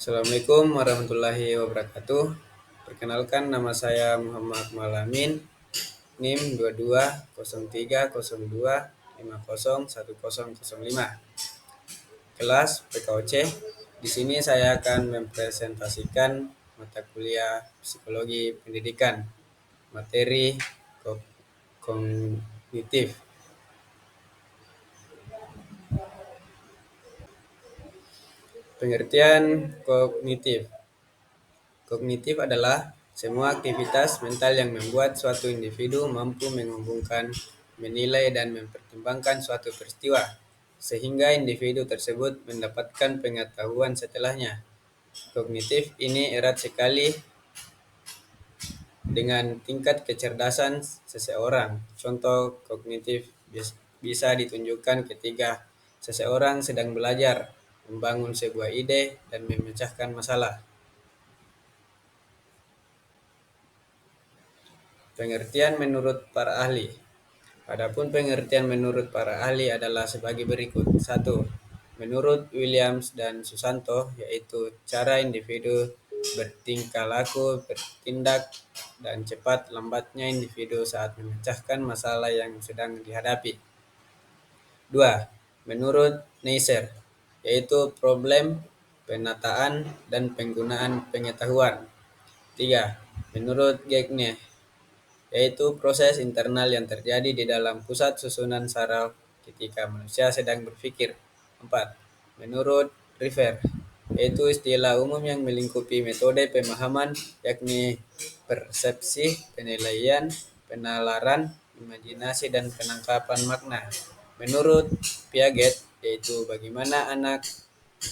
Assalamualaikum warahmatullahi wabarakatuh. Perkenalkan, nama saya Muhammad Malamin, NIM 220302501005. Kelas PKOC. Di sini saya akan mempresentasikan mata kuliah Psikologi Pendidikan, materi kognitif. Pengertian kognitif. Kognitif adalah semua aktivitas mental yang membuat suatu individu mampu menghubungkan, menilai, dan mempertimbangkan suatu peristiwa, sehingga individu tersebut mendapatkan pengetahuan setelahnya. Kognitif ini erat sekali dengan tingkat kecerdasan seseorang. Contoh kognitif bisa ditunjukkan ketika seseorang sedang belajar, membangun sebuah ide, dan memecahkan masalah. Pengertian menurut para ahli. Adapun pengertian menurut para ahli adalah sebagai berikut. 1. Menurut Williams dan Susanto, yaitu cara individu bertingkah laku, bertindak, dan cepat lambatnya individu saat memecahkan masalah yang sedang dihadapi. 2. Menurut Neisser, yaitu problem, penataan, dan penggunaan pengetahuan. 3. Menurut Gagne, yaitu proses internal yang terjadi di dalam pusat susunan saraf ketika manusia sedang berpikir. 4. Menurut River, yaitu istilah umum yang melingkupi metode pemahaman, yakni persepsi, penilaian, penalaran, imajinasi, dan penangkapan makna. Menurut Piaget, yaitu bagaimana anak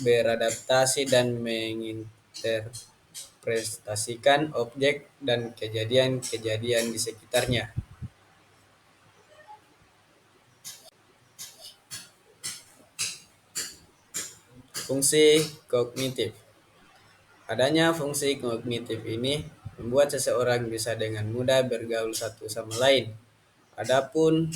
beradaptasi dan menginterpretasikan objek dan kejadian-kejadian di sekitarnya. Fungsi kognitif. Adanya fungsi kognitif ini membuat seseorang bisa dengan mudah bergaul satu sama lain. Adapun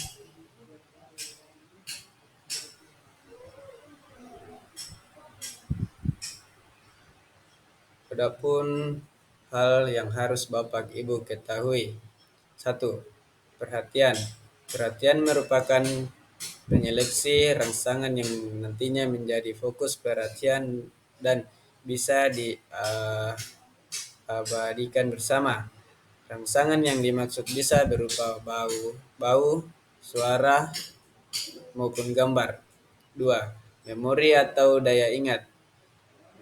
Adapun hal yang harus Bapak Ibu ketahui. 1. Perhatian. Perhatian merupakan penyeleksi rangsangan yang nantinya menjadi fokus perhatian dan bisa diabadikan bersama. Rangsangan yang dimaksud bisa berupa bau, suara, maupun gambar. 2. Memori atau daya ingat.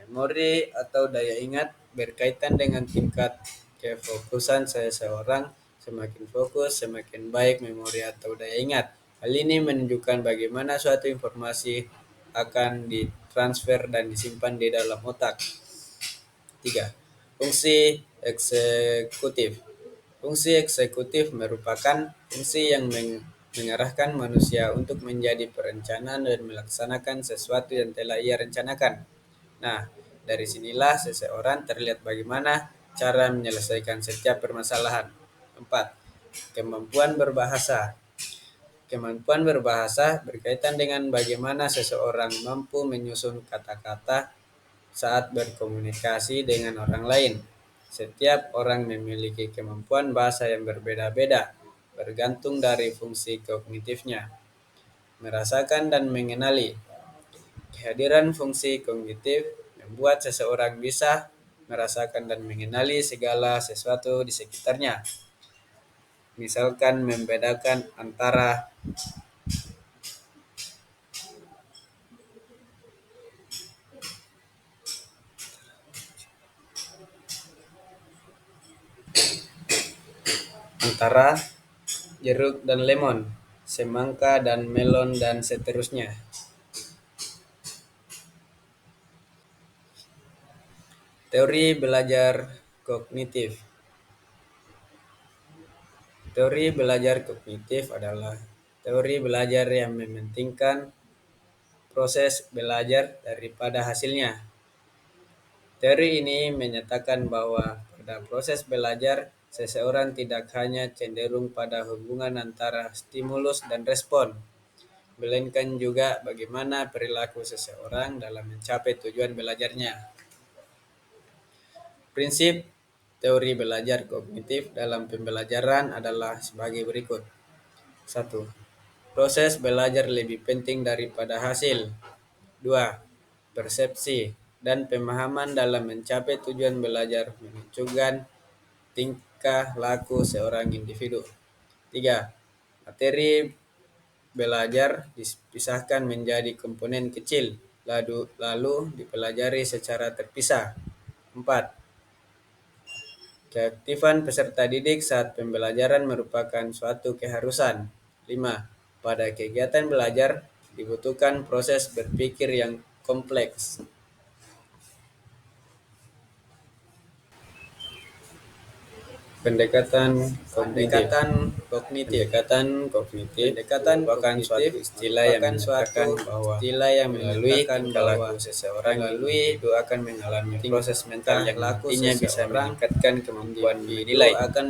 Memori atau daya ingat berkaitan dengan tingkat kefokusan seseorang. Semakin fokus, semakin baik memori atau daya ingat. Hal ini menunjukkan bagaimana suatu informasi akan ditransfer dan disimpan di dalam otak. 3. Fungsi eksekutif. Fungsi eksekutif merupakan fungsi yang mengarahkan manusia untuk menjadi perencana dan melaksanakan sesuatu yang telah ia rencanakan. Nah, dari sinilah seseorang terlihat bagaimana cara menyelesaikan setiap permasalahan. 4. Kemampuan berbahasa. Kemampuan berbahasa berkaitan dengan bagaimana seseorang mampu menyusun kata-kata saat berkomunikasi dengan orang lain. Setiap orang memiliki kemampuan bahasa yang berbeda-beda, bergantung dari fungsi kognitifnya. Merasakan dan mengenali. Kehadiran fungsi kognitif membuat seseorang bisa merasakan dan mengenali segala sesuatu di sekitarnya. Misalkan membedakan antara jeruk dan lemon, semangka dan melon, dan seterusnya. Teori belajar kognitif. Teori belajar kognitif adalah teori belajar yang mementingkan proses belajar daripada hasilnya. Teori ini menyatakan bahwa pada proses belajar, seseorang tidak hanya cenderung pada hubungan antara stimulus dan respon, melainkan juga bagaimana perilaku seseorang dalam mencapai tujuan belajarnya. Prinsip teori belajar kognitif dalam pembelajaran adalah sebagai berikut. 1. Proses belajar lebih penting daripada hasil. 2. Persepsi dan pemahaman dalam mencapai tujuan belajar menunjukkan tingkah laku seorang individu. 3. Materi belajar dipisahkan menjadi komponen kecil, lalu dipelajari secara terpisah. 4. Keaktifan peserta didik saat pembelajaran merupakan suatu keharusan. 5. Pada kegiatan belajar dibutuhkan proses berpikir yang kompleks. Pendekatan kognitif. Merupakan suatu istilah yang menyatakan bahwa melalui tingkah laku seseorang itu akan mengalami proses mental yang nantinya bisa meningkatkan kemampuan menilai, atau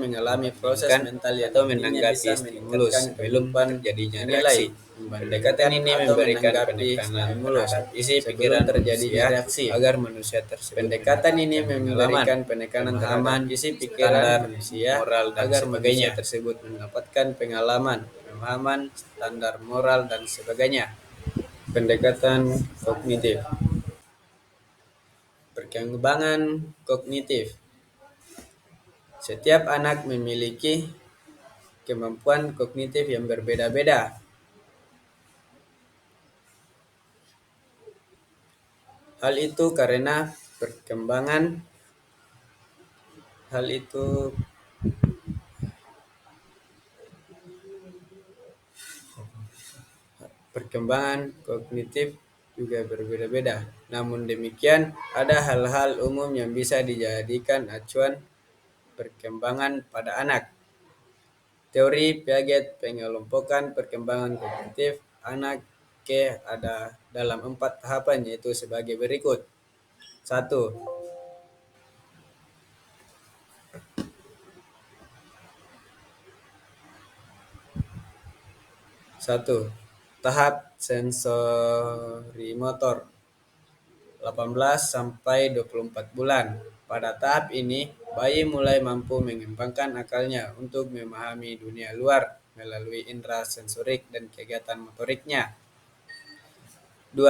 menanggapi stimulus sebelum terjadinya reaksi. Pendekatan ini memberikan penekanan terhadap isi pikiran manusia agar manusia tersebut memberikan penekanan terhadap isi pikiran manusia moral dan sebagainya tersebut mendapatkan pengalaman, pemahaman, standar moral dan sebagainya. Pendekatan kognitif. Perkembangan kognitif. Setiap anak memiliki kemampuan kognitif yang berbeda-beda. Hal itu perkembangan kognitif juga berbeda-beda. Namun demikian, ada hal-hal umum yang bisa dijadikan acuan perkembangan pada anak. Teori Piaget pengelompokan perkembangan kognitif anak ada dalam 4 tahapan, yaitu sebagai berikut. 1. Tahap sensorimotor 18 sampai 24 bulan. Pada tahap ini, bayi mulai mampu mengembangkan akalnya untuk memahami dunia luar melalui indera sensorik dan kegiatan motoriknya. 2.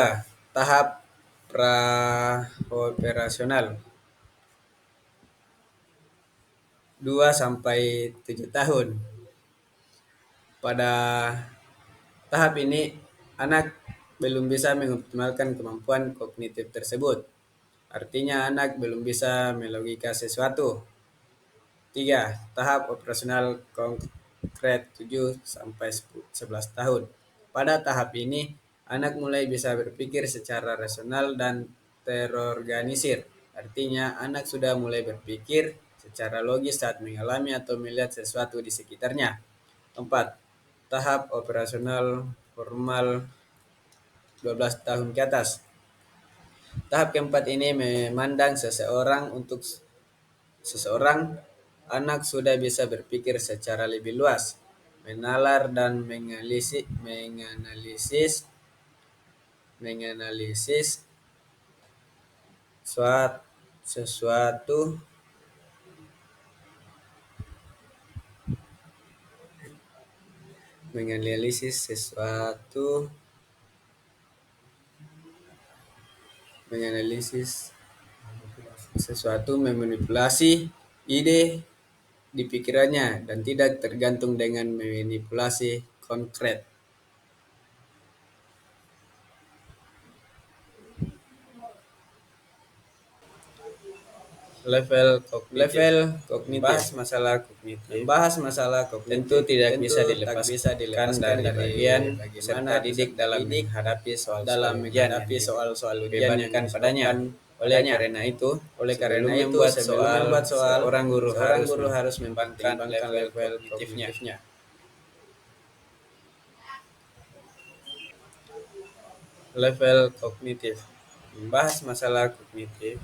Tahap praoperasional 2 sampai 7 tahun. Pada tahap ini, anak belum bisa mengoptimalkan kemampuan kognitif tersebut. Artinya anak belum bisa melogika sesuatu. 3. Tahap operasional konkret 7 sampai 11 tahun. Pada tahap ini, anak mulai bisa berpikir secara rasional dan terorganisir. Artinya anak sudah mulai berpikir secara logis saat mengalami atau melihat sesuatu di sekitarnya. 4. Tahap operasional formal 12 tahun ke atas. Tahap keempat ini memandang anak sudah bisa berpikir secara lebih luas, menalar dan menganalisis sesuatu memanipulasi ide di pikirannya dan tidak tergantung dengan manipulasi konkret. Level kognitif. Membahas masalah kognitif tentu tidak bisa dilepaskan dari bagian peserta didik dalam menghadapi soal-soal ujian yang padanya. Oleh karena itu, membuat soal, seorang guru harus mempertimbangkan level kognitifnya. Level kognitif. Membahas masalah kognitif.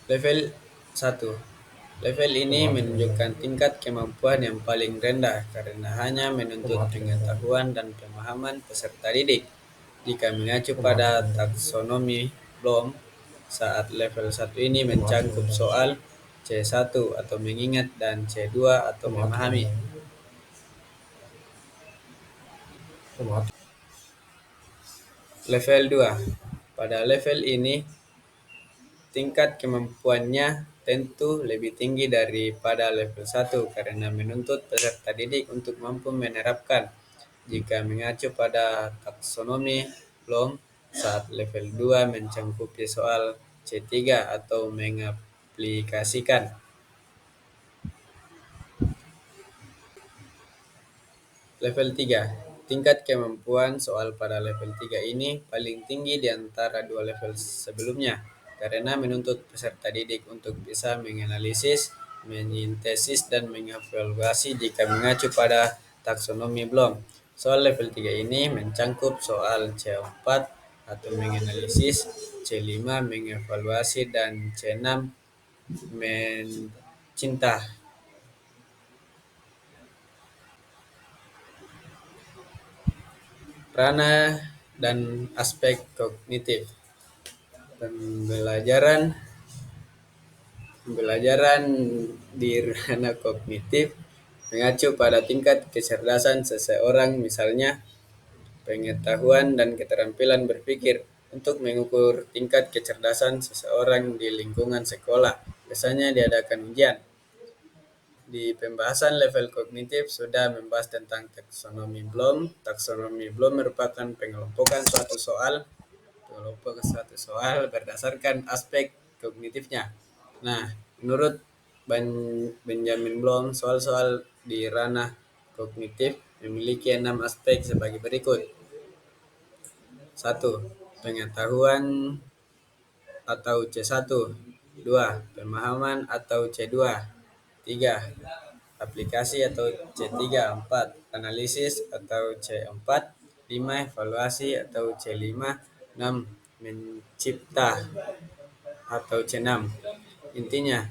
Level 1. Level ini menunjukkan tingkat kemampuan yang paling rendah karena hanya menuntut pengetahuan dan pemahaman peserta didik. Jika mengacu pada taksonomi Bloom, Saat level 1 ini mencakup soal C1 atau mengingat dan C2 atau memahami. Level 2. Pada level ini tingkat kemampuannya tentu lebih tinggi daripada level 1 karena menuntut peserta didik untuk mampu menerapkan. Jika mengacu pada taksonomi Bloom, saat level 2 mencakupi soal C3 atau mengaplikasikan. Level 3. Tingkat kemampuan soal pada level 3 ini paling tinggi di antara dua level sebelumnya karena menuntut peserta didik untuk bisa menganalisis, menyintesis, dan mengevaluasi jika mengacu pada taksonomi Bloom. Soal level 3 ini mencakup soal C4 atau menganalisis, C5 mengevaluasi, dan C6 mencinta. Ranah dan aspek kognitif. Pembelajaran Pembelajaran di ranah kognitif mengacu pada tingkat kecerdasan seseorang, misalnya pengetahuan dan keterampilan berpikir. Untuk mengukur tingkat kecerdasan seseorang di lingkungan sekolah, biasanya diadakan ujian. Di pembahasan level kognitif sudah membahas tentang taksonomi Bloom. Taksonomi Bloom merupakan pengelompokan suatu soal berdasarkan aspek kognitifnya. Nah, menurut Benjamin Bloom, soal-soal di ranah kognitif memiliki 6 aspek sebagai berikut. 1. Pengetahuan atau C1. 2. Pemahaman atau C2. 3. Aplikasi atau C3. 4. Analisis atau C4. 5. Evaluasi atau C5. 6. Mencipta atau C6. Intinya,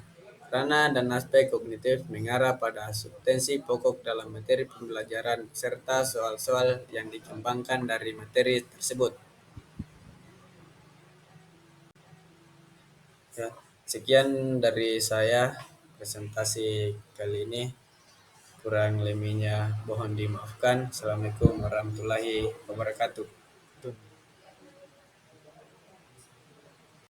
ranah dan aspek kognitif mengarah pada substansi pokok dalam materi pembelajaran serta soal-soal yang dikembangkan dari materi tersebut. Ya, sekian dari saya presentasi kali ini. Kurang lebihnya mohon dimaafkan. Assalamualaikum warahmatullahi wabarakatuh.